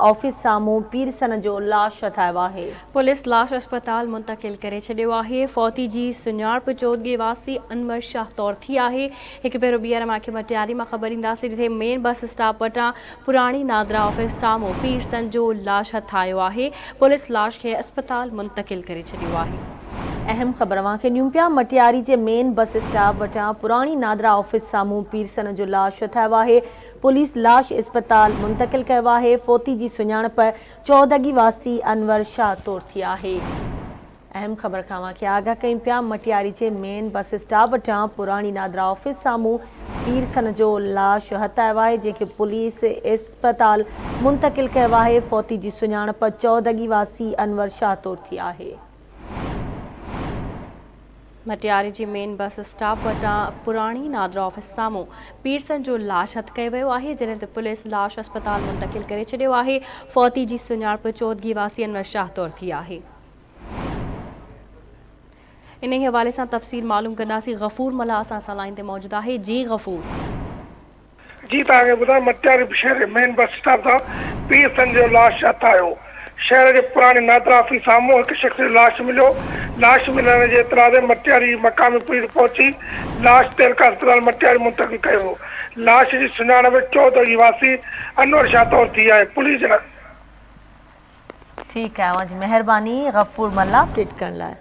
Office साम्हूं Pearson जो लाश हथायो आहे। पुलिस लाश अस्पताल मुंतकिल करे छॾियो आहे। फौती जी सुञाणप चौदगी वासी अनवर शाह तौर थी आहे। हिकु भेरो ॿीहर मांखे मटियारी मां ख़बर ईंदासीं जिथे मेन बस स्टॉप वटां पुराणी नादरा ऑफिस साम्हूं पीरसन जो लाश हथायो आहे। पुलिस लाश खे अस्पताल मुंतकिल करे छॾियो आहे। अहम ख़बर वांखे ॾियूं पिया। मटियारी जे मेन बस स्टॉप वटां पुराणी नादरा ऑफिस साम्हूं पीरसन जो लाश हथायो आहे। पुलिस लाश अस्पताल मुंतकिल कयो आहे। फौती जी सुञाणप चौदगी वासी अनवर शाह तौर थी आहे। अहम ख़बर खां वांखे आगाह कयूं पिया। मटियारी जे मेन बस स्टॉप वटां पुराणी नादरा ऑफिस साम्हूं पीरसन जो लाश हथायो आहे, जंहिंखे पुलिस अस्पताल मुंतकिल कयो आहे। फौती जी सुञाणप चौदगी वासी अनवर शाह तौर थी आहे। मटियारी जी मेन बस स्टॉप वटां पुराणी नादरा ऑफिस साम्हूं पीरसन जो लाश हथ कयो वियो आहे, जॾहिं त पुलिस लाश अस्पताल मुंतकिल करे छॾियो आहे। फौती जी सुञाणप चौदगी वासी अनवर शाह तौर थी आहे। इन हवाले सां तफ़सील मालूम कंदासीं। गफ़ूर मला असां सां लाइन ते मौजूदु आहे। जी गफ़ूर। जी तव्हांखे ॿुधायां, मटियारी शहर मेन बस स्टॉप तां पीरसन जो लाश हथायो। शहर जे पुराणी नादरा ऑफिस साम्हूं हिकु शख़्स जो लाश मिलियो। लाश मिलण जे इतला ते मटियारी मक़ामी पुलिस पहुची लाश तेलका अस्पताल मटियारी मुंतकिल कयो। लाश जी सुञाणप चौदगी वासी अनवर शाह तौर थी आहे। पुलिस ठीकु आहे, तव्हांजी महिरबानी गफ़ूर मल्ला अपडेट करण लाइ।